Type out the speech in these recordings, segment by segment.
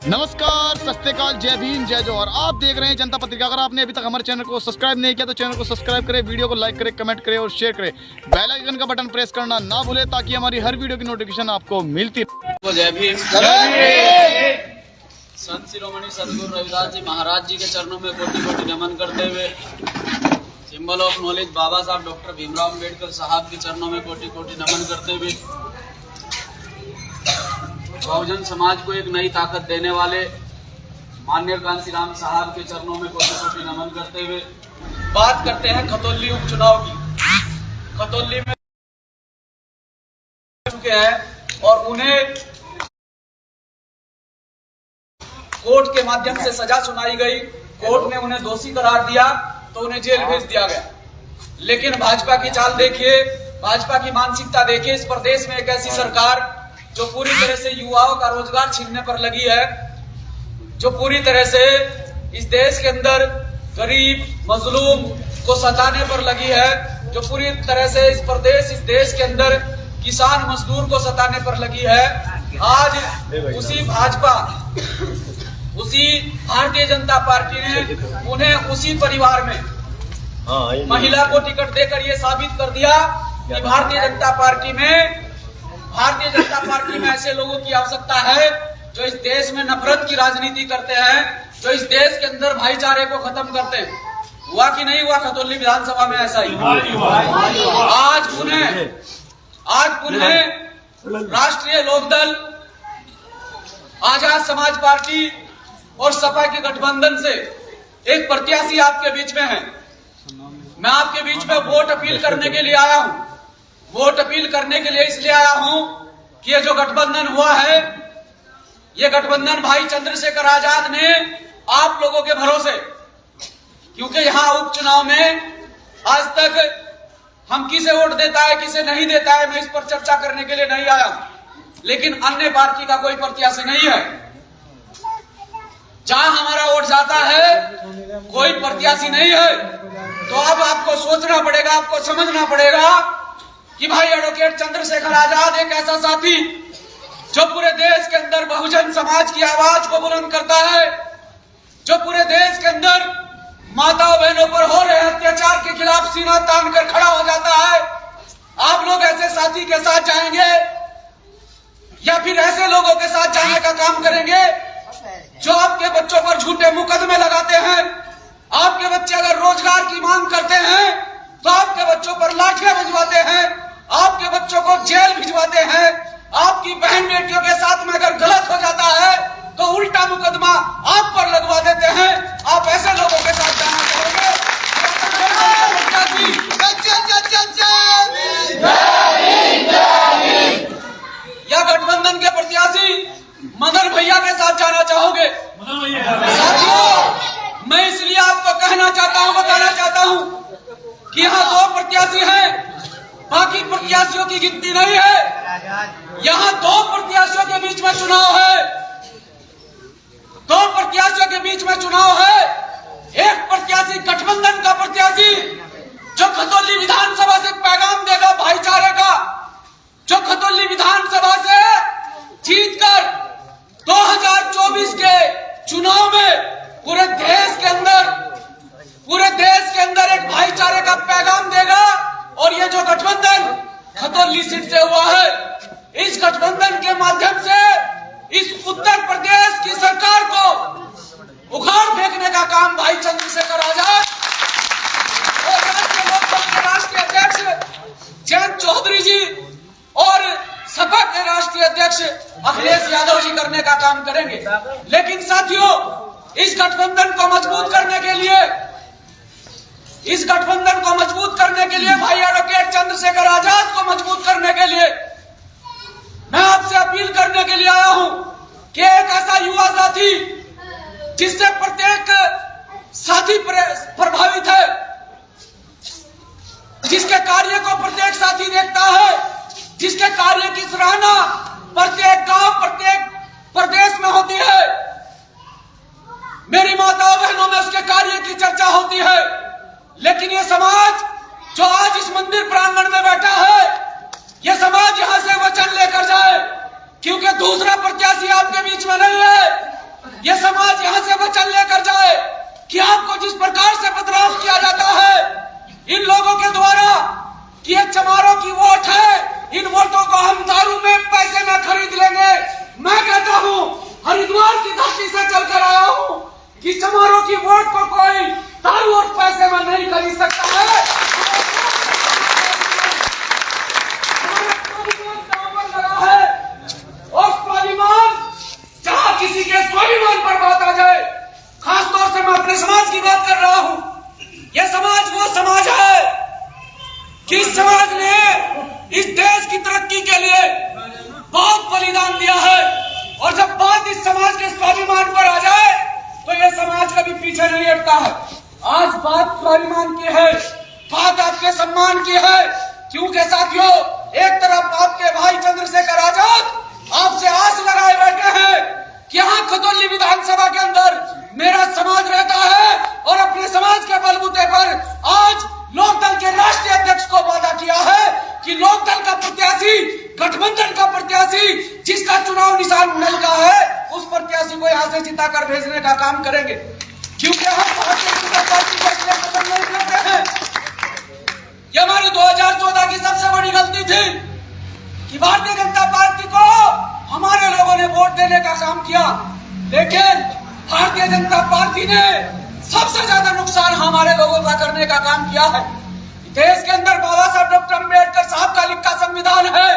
नमस्कार, सत श्री अकाल, जय भीम, जय जोहर। आप देख रहे हैं जनता पत्रिका। अगर आपने अभी तक हमारे चैनल को सब्सक्राइब नहीं किया तो चैनल को सब्सक्राइब करें, वीडियो को लाइक करें, कमेंट करें और शेयर करें। बेल आइकन का बटन प्रेस करना ना भूलें ताकि हमारी हर वीडियो की नोटिफिकेशन आपको मिलती रहे। जय भीम। संत शिरोमणि सदगुरु रविदास जी महाराज जी के चरणों में कोटि कोटि नमन करते हुए, सिंबल ऑफ नॉलेज बाबा साहब डॉक्टर भीमराव अम्बेडकर साहब के चरणों में कोटि कोटि नमन करते हुए, बहुजन समाज को एक नई ताकत देने वाले माननीय कांशीराम साहब के चरणों में कोटि कोटि नमन करते हुए बात करते हैं खतौली उपचुनाव की। खतौली में चुके हैं और उन्हें कोर्ट के माध्यम से सजा सुनाई गई। कोर्ट ने उन्हें दोषी करार दिया तो उन्हें जेल भेज दिया गया। लेकिन भाजपा की चाल देखिए, भाजपा की मानसिकता देखिए। इस प्रदेश में एक ऐसी सरकार जो पूरी तरह से युवाओं का रोजगार छीनने पर लगी है, जो पूरी तरह से इस देश के अंदर गरीब मजलूम को सताने पर लगी है, जो पूरी तरह से इस प्रदेश इस देश के अंदर किसान मजदूर को सताने पर लगी है। आज उसी भाजपा, उसी भारतीय जनता पार्टी ने उन्हें उसी परिवार में महिला को टिकट देकर ये साबित कर दिया कि भारतीय जनता पार्टी में ऐसे लोगों की आवश्यकता है जो इस देश में नफरत की राजनीति करते हैं, जो इस देश के अंदर भाईचारे को खत्म करते हैं। हुआ कि नहीं हुआ खतौली विधानसभा में ऐसा ही? आज पुनः राष्ट्रीय लोकदल, आजाद समाज पार्टी और सपा के गठबंधन से एक प्रत्याशी आपके बीच में है। मैं आपके बीच में वोट अपील करने के लिए आया हूं। वोट अपील करने के लिए इसलिए आया हूं कि ये जो गठबंधन हुआ है, ये गठबंधन भाई चंद्रशेखर आजाद ने आप लोगों के भरोसे, क्योंकि यहां उपचुनाव में आज तक हम किसे वोट देता है किसे नहीं देता है, मैं इस पर चर्चा करने के लिए नहीं आया। लेकिन अन्य पार्टी का कोई प्रत्याशी नहीं है। जहां हमारा वोट जाता है कोई प्रत्याशी नहीं है। तो अब आपको सोचना पड़ेगा, आपको समझना पड़ेगा कि भाई एडवोकेट चंद्रशेखर आजाद एक ऐसा साथी जो पूरे देश के अंदर बहुजन समाज की आवाज को बुलंद करता है, जो पूरे देश के अंदर माताओं बहनों पर हो रहे अत्याचार के खिलाफ सीना तान कर खड़ा हो जाता है। आप लोग ऐसे साथी के साथ जाएंगे या फिर ऐसे लोगों के साथ जाने का काम करेंगे जो आपके बच्चों पर झूठे मुकदमे लगाते हैं? आपके बच्चे अगर रोजगार की मांग करते हैं तो आपके बच्चों पर लाठियां भिजवाते हैं, आपके बच्चों को जेल भिजवाते हैं। आपकी बहन बेटियों के साथ में अगर गलत हो जाता है तो उल्टा मुकदमा आप पर लगवा देते हैं। आप ऐसे लोगों के साथ जाना चाहोगे? या गठबंधन के प्रत्याशी मदन भैया के साथ जाना चाहोगे? साथियों, मैं इसलिए आपको कहना चाहता हूं, बताना चाहता हूं कि यहाँ दो प्रत्याशी हैं, बाकी प्रत्याशियों की गिनती नहीं है। यहाँ दो प्रत्याशियों के बीच में चुनाव है, दो प्रत्याशियों के बीच में चुनाव है। एक प्रत्याशी गठबंधन का प्रत्याशी जो खतौली विधानसभा से पैगाम देगा भाईचारे का, जो खतौली विधानसभा से जीतकर 2024 के चुनाव में पूरे देश के अंदर एक भाईचारे का पैगाम देगा। और ये जो गठबंधन खतौली सीट से हुआ है, इस गठबंधन के माध्यम से इस उत्तर प्रदेश की सरकार को उखाड़ फेंकने का काम भाई चंद्रशेखर आजाद और राज्य लोकदल के राष्ट्रीय अध्यक्ष जयंत चौधरी जी और सपा के राष्ट्रीय अध्यक्ष अखिलेश यादव जी करने का काम करेंगे। लेकिन साथियों, इस गठबंधन को मजबूत करने के लिए भाई एडवोकेट चंद्रशेखर आजाद को मजबूत करने के लिए मैं आपसे अपील करने के लिए आया हूं कि एक ऐसा युवा साथी जिससे प्रत्येक साथी प्रभावित है, जिसके कार्य को प्रत्येक साथी देखता है, जिसके कार्य की सराहना प्रत्येक गांव, प्रत्येक प्रदेश में होती है। मेरी माताओं बहनों में उसके कार्य की चर्चा होती है। लेकिन ये समाज जो आज इस मंदिर प्रांगण में बैठा है, ये समाज यहां से वचन लेकर जाए, क्योंकि दूसरा प्रत्याशी आपके बीच में नहीं है। ये समाज यहाँ से वचन लेकर जाए कि आपको जिस प्रकार से बदनाम किया जाता है इन लोगों के द्वारा कि ये चमारों की वोट है, इन वोटों को हम दारू में पैसे में खरीद लेंगे। मैं कहता हूँ हरिद्वार की धरती से चलकर आया हूँ कि चमारों की वोट को कोई दारू और पैसे में नहीं खरीद सकता है। और स्वाभिमान, जहाँ किसी के स्वाभिमान पर बात आ जाए, खासतौर से मैं अपने समाज की बात कर रहा हूँ। यह समाज वो समाज है कि इस समाज ने इस देश की तरक्की के लिए बहुत बलिदान दिया है, और जब बात इस समाज के स्वाभिमान पर आ जाए तो यह समाज कभी पीछे नहीं हटता है। आज बात स्वाभिमान की है, बात आपके सम्मान की है, क्योंकि साथियों एक तरफ आपके भाई चंद्रशेखर आजाद आपसे आस लगाए बैठे हैं कि यहाँ खतौली विधानसभा के अंदर मेरा समाज रहता है, और अपने समाज के बलबूते पर आज लोकदल के राष्ट्रीय अध्यक्ष को वादा किया है कि लोकदल का प्रत्याशी, गठबंधन का प्रत्याशी, जिसका चुनाव निशान नल का है, उस प्रत्याशी को यहाँ से जिताकर भेजने का काम करेंगे। क्योंकि हम भारतीय जनता पार्टी को इसलिए पसंद नहीं करते हैं, ये हमारी 2014 की सबसे बड़ी गलती थी कि भारतीय जनता पार्टी को हमारे लोगों ने वोट देने का काम किया, लेकिन भारतीय जनता पार्टी ने सबसे ज्यादा नुकसान हमारे लोगों का करने का काम किया है। देश के अंदर बाबा साहब डॉक्टर अम्बेडकर साहब का लिखा संविधान है,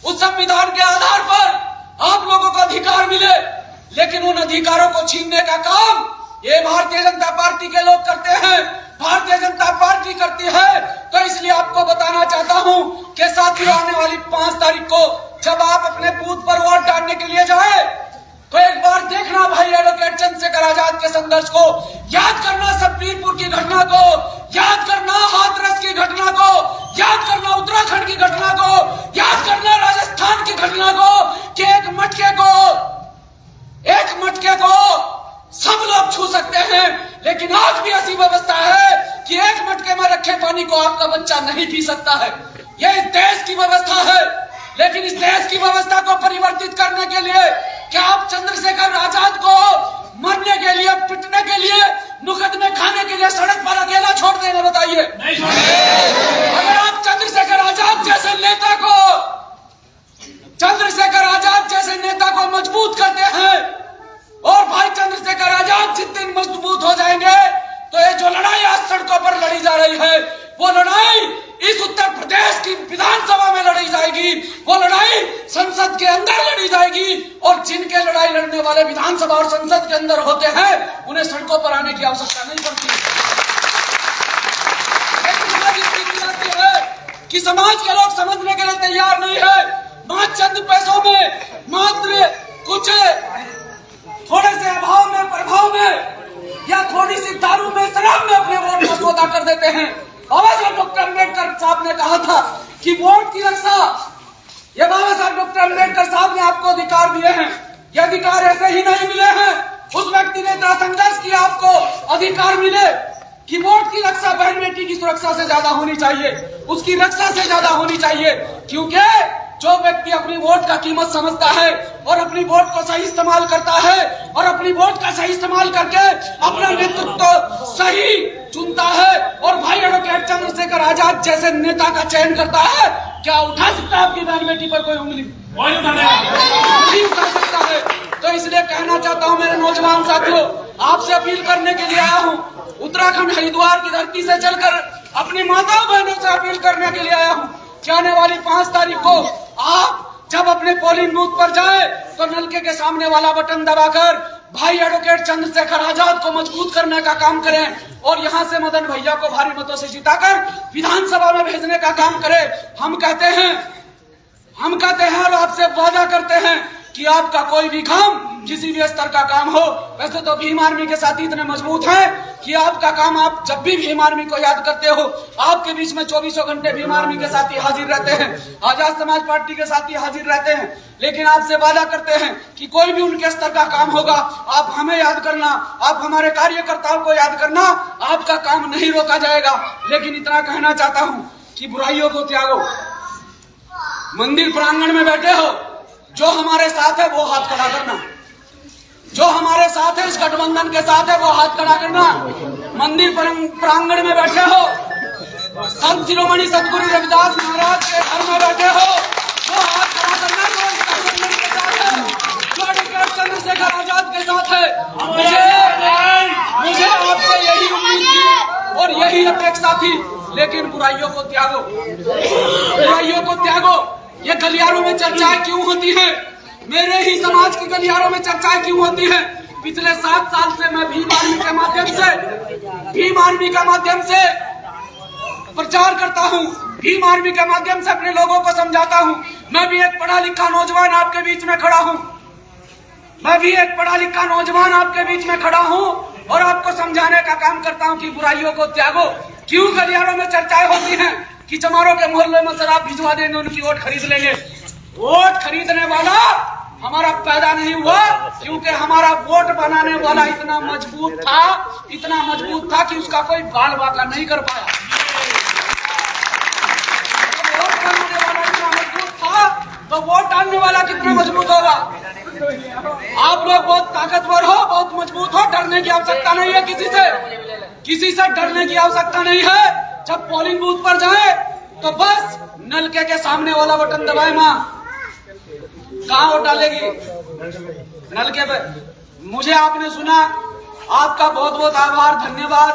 उस संविधान के आधार पर आप लोगों को अधिकार मिले, लेकिन उन अधिकारों को छीनने का काम ये भारतीय जनता पार्टी के लोग करते हैं, भारतीय जनता पार्टी करती है। तो इसलिए आपको बताना चाहता हूं कि साथियों आने वाली 5 तारीख को जब आप अपने बूथ पर वोट डालने के लिए जाए तो एक बार देखना भाई एडवोकेट चंद्रशेखर आजाद के संघर्ष को, याद करना शब्बीरपुर की घटना को, याद करना हाथरस की घटना को, याद करना उत्तराखंड की घटना को, याद करना राजस्थान की घटना को कि एक मटके को सब लोग छू सकते हैं, लेकिन आज भी ऐसी व्यवस्था है कि एक मटके में रखे पानी को आपका बच्चा नहीं पी सकता है। यह इस देश की व्यवस्था है, लेकिन इस देश की व्यवस्था को परिवर्तित करने के लिए क्या आप चंद्रशेखर आजाद को मरने के लिए, पिटने के लिए, मुकदमे खाने के लिए सड़क पर अकेला छोड़ देना? बताइए। अगर आप चंद्रशेखर आजाद जैसे नेता को मजबूत करते हैं, और भाई चंद्रशेखर आजाद जिस दिन मजबूत हो जाएंगे तो ये जो लड़ाई आज सड़कों पर लड़ी जा रही है, वो लड़ाई इस उत्तर प्रदेश की विधानसभा में लड़ी जाएगी, वो लड़ाई संसद के अंदर लड़ी जाएगी, और जिनके लड़ाई लड़ने वाले विधानसभा और संसद के अंदर होते हैं उन्हें सड़कों पर आने की आवश्यकता नहीं पड़ती। लेकिन आज स्थिति ऐसी है कि समाज के लोग समझने के लिए तैयार नहीं है। मात्र चंद पैसों में, मात्र कुछ थोड़े से अभाव में, प्रभाव में, या थोड़ी सी दारू में, शराब में अपने वोट का सौदा कर देते हैं। बाबा साहब डॉक्टर अम्बेडकर साहब ने कहा था कि वोट की रक्षा, ये बाबा साहब डॉक्टर अम्बेडकर साहब ने आपको अधिकार दिए हैं, ये अधिकार ऐसे ही नहीं मिले हैं। उस व्यक्ति ने इतना संघर्ष किया आपको अधिकार मिले कि वोट की रक्षा बहन बेटी की सुरक्षा से ज्यादा होनी चाहिए, उसकी रक्षा से ज्यादा होनी चाहिए, क्योंकि जो व्यक्ति अपनी वोट का कीमत समझता है और अपनी वोट को सही इस्तेमाल करता है, और अपनी वोट का सही इस्तेमाल करके अपना नेतृत्व सही चुनता है, और भाई एडवोकेट चंद्रशेखर आजाद जैसे नेता का चयन करता है, क्या उठा सकता है आपकी बहन बेटी पर कोई उंगली? नहीं उठा सकता है। तो इसलिए कहना चाहता हूं मेरे नौजवान साथियों, आपसे अपील करने के लिए आया हूं, उत्तराखंड हरिद्वार की धरती से चलकर अपनी माताओं बहनों से अपील करने के लिए आया हूं कि आने वाली 5 तारीख को आप जब अपने पोलिंग बूथ पर जाए तो नलके के सामने वाला बटन दबाकर भाई एडवोकेट चंद्रशेखर आजाद को मजबूत करने का काम करें, और यहाँ से मदन भैया को भारी मतों से जिताकर विधानसभा में भेजने का काम करें। हम कहते हैं और आपसे वादा करते हैं कि आपका कोई भी काम, किसी भी स्तर का काम हो, वैसे तो भीम आर्मी के साथी इतने मजबूत हैं कि आपका काम, आप जब भी भीम आर्मी को याद करते हो, आपके बीच में 24 घंटे भीम आर्मी के साथी हाजिर रहते हैं, आजाद समाज पार्टी के साथी हाजिर रहते हैं। लेकिन आपसे वादा करते हैं कि कोई भी उनके स्तर का काम होगा, आप हमें याद करना, आप हमारे कार्यकर्ताओं को याद करना, आपका काम नहीं रोका जाएगा। लेकिन इतना कहना चाहता हूँ कि बुराइयों को त्यागो, मंदिर प्रांगण में बैठे हो, जो हमारे साथ है वो हाथ खड़ा करना, जो हमारे साथ है, इस गठबंधन के साथ है, वो हाथ खड़ा करना। मंदिर प्रांगण में बैठे हो, संत शिरोमणि सतगुरु रविदास महाराज के घर में बैठे हो, वो हाथ खड़ा करना जो इस गठबंधन के साथ है, जो एडवोकेट चंद्रशेखर आजाद के साथ है। मुझे आपसे यही उम्मीद थी और यही अपेक्षा थी, लेकिन बुराइयों को त्यागो, बुराइयों को त्यागो। ये गलियारों में चर्चाएं क्यों होती है? मेरे ही समाज की गलियारों में चर्चाएं क्यों होती है? पिछले 7 साल से मैं भीम आर्मी के माध्यम से प्रचार करता हूँ, भीम आर्मी के माध्यम से अपने लोगों को समझाता हूँ। मैं भी एक पढ़ा लिखा नौजवान आपके बीच में खड़ा हूँ, मैं भी एक पढ़ा लिखा नौजवान आपके बीच में खड़ा हूँ और आपको समझाने का काम करता हूँ कि बुराइयों को त्यागो। क्यों गलियारों में चर्चाएं होती हैं कि चमारों के मोहल्ले में शराब भिजवा देंगे, उनकी वोट खरीद लेंगे। वोट खरीदने वाला हमारा पैदा नहीं हुआ, क्योंकि हमारा वोट बनाने वाला इतना मजबूत था कि उसका कोई बाल बाका नहीं कर पाया। वोट बनाने वाला इतना मजबूत था तो वोट डालने वाला कितना मजबूत होगा? आप लोग बहुत ताकतवर हो, बहुत मजबूत हो, डरने की आवश्यकता नहीं है किसी से डरने की आवश्यकता नहीं है। जब पोलिंग बूथ पर जाए तो बस नलके के सामने वाला बटन दबाए। माँ कहाँ वोट डालेगी? नलके पे। मुझे आपने सुना, आपका बहुत बहुत आभार, धन्यवाद।